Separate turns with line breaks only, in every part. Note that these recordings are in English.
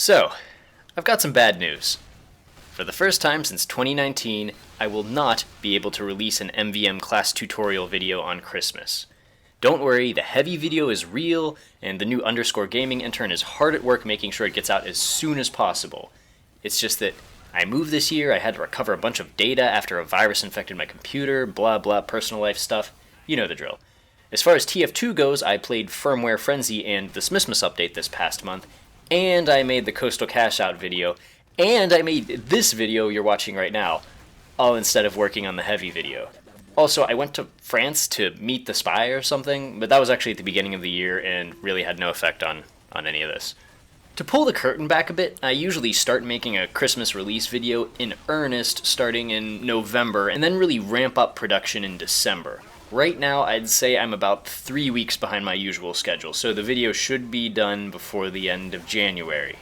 So, I've got some bad news. For the first time since 2019, I will not be able to release an MVM class tutorial video on Christmas. Don't worry, the heavy video is real, and the new _gaming intern is hard at work making sure it gets out as soon as possible. It's just that I moved this year, I had to recover a bunch of data after a virus infected my computer, blah blah personal life stuff. You know the drill. As far as TF2 goes, I played Firmware Frenzy and the Smissmas update this past month, and I made the Coastal Cash Out video, and I made this video you're watching right now, all instead of working on the heavy video. Also, I went to France to meet the spy or something, but that was actually at the beginning of the year and really had no effect on any of this. To pull the curtain back a bit, I usually start making a Christmas release video in earnest starting in November and then really ramp up production in December. Right now, I'd say I'm about 3 weeks behind my usual schedule, so the video should be done before the end of January.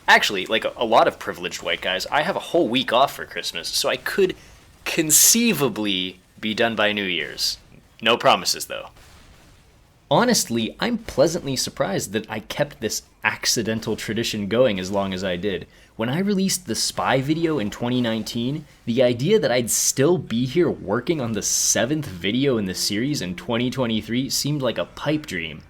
Actually, like a lot of privileged white guys, I have a whole week off for Christmas, so I could conceivably be done by New Year's. No promises, though. Honestly, I'm pleasantly surprised that I kept this accidental tradition going as long as I did. When I released the spy video in 2019, the idea that I'd still be here working on the 7th video in the series in 2023 seemed like a pipe dream.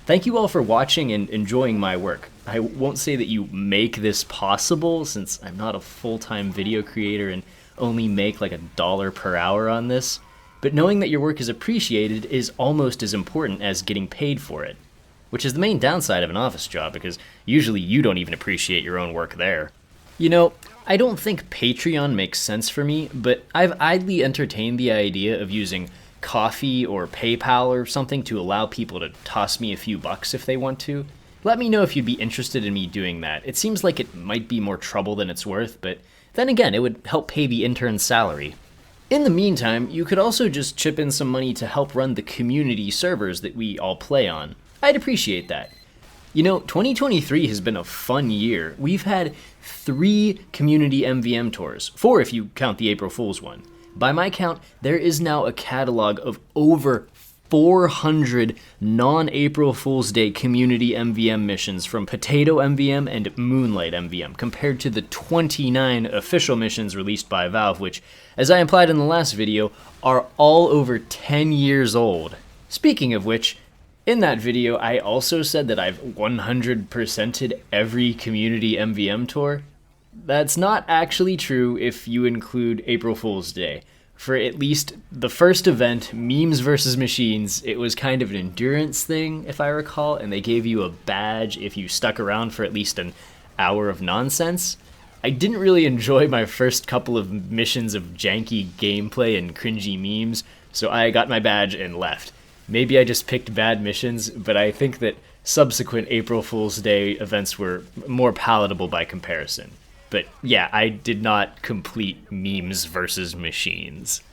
Thank you all for watching and enjoying my work. I won't say that you make this possible, since I'm not a full-time video creator and only make like $1 per hour on this, but knowing that your work is appreciated is almost as important as getting paid for it. Which is the main downside of an office job, because usually you don't even appreciate your own work there. You know, I don't think Patreon makes sense for me, but I've idly entertained the idea of using Coffee or PayPal or something to allow people to toss me a few bucks if they want to. Let me know if you'd be interested in me doing that. It seems like it might be more trouble than it's worth, but then again, it would help pay the intern's salary. In the meantime, you could also just chip in some money to help run the community servers that we all play on. I'd appreciate that. You know, 2023 has been a fun year. We've had 3 community MVM tours, 4 if you count the April Fool's one. By my count, there is now a catalog of over 400 non-April Fool's Day community MVM missions from Potato MVM and Moonlight MVM, compared to the 29 official missions released by Valve, which, as I implied in the last video, are all over 10 years old. Speaking of which, in that video, I also said that I've 100%ed every community MVM tour. That's not actually true if you include April Fool's Day. For at least the first event, Memes vs. Machines, it was kind of an endurance thing, if I recall, and they gave you a badge if you stuck around for at least an hour of nonsense. I didn't really enjoy my first couple of missions of janky gameplay and cringy memes, so I got my badge and left. Maybe I just picked bad missions, but I think that subsequent April Fool's Day events were more palatable by comparison. But yeah, I did not complete Memes vs. Machines.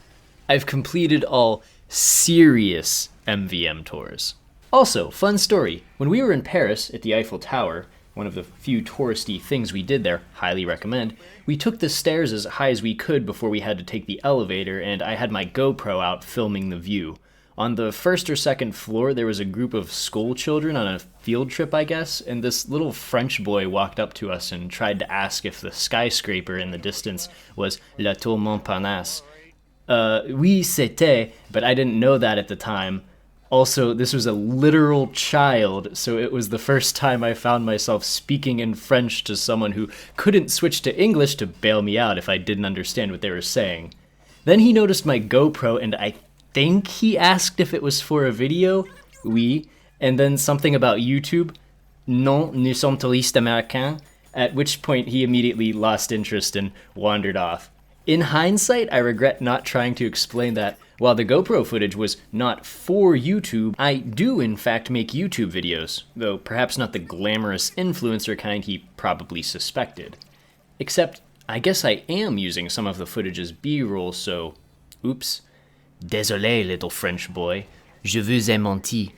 I've completed all serious MVM tours. Also, fun story, when we were in Paris at the Eiffel Tower, one of the few touristy things we did there, highly recommend, we took the stairs as high as we could before we had to take the elevator, and I had my GoPro out filming the view. On the first or second floor, there was a group of school children on a field trip, I guess, and this little French boy walked up to us and tried to ask if the skyscraper in the distance was La Tour Montparnasse. Oui, c'était, but I didn't know that at the time. Also, this was a literal child, so it was the first time I found myself speaking in French to someone who couldn't switch to English to bail me out if I didn't understand what they were saying. Then he noticed my GoPro, and I think he asked if it was for a video, oui, and then something about YouTube, non, nous sommes touristes américains, at which point he immediately lost interest and wandered off. In hindsight, I regret not trying to explain that while the GoPro footage was not for YouTube, I do in fact make YouTube videos, though perhaps not the glamorous influencer kind he probably suspected. Except, I guess I am using some of the footage as B-roll, so oops. Désolé, little French boy. Je vous ai menti.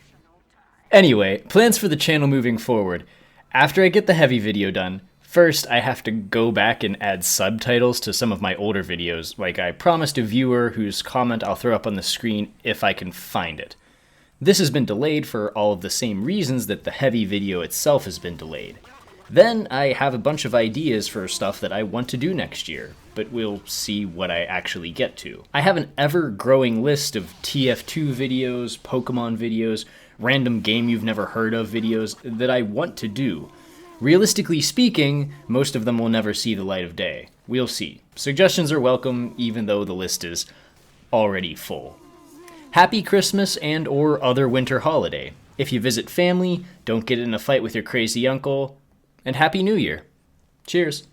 Anyway, plans for the channel moving forward. After I get the heavy video done, first I have to go back and add subtitles to some of my older videos, like I promised a viewer whose comment I'll throw up on the screen if I can find it. This has been delayed for all of the same reasons that the heavy video itself has been delayed. Then I have a bunch of ideas for stuff that I want to do next year, but we'll see what I actually get to. I have an ever-growing list of TF2 videos, Pokemon videos, random game you've never heard of videos that I want to do. Realistically speaking, most of them will never see the light of day. We'll see. Suggestions are welcome, even though the list is already full. Happy Christmas and/or other winter holiday. If you visit family, don't get in a fight with your crazy uncle, and Happy New Year. Cheers.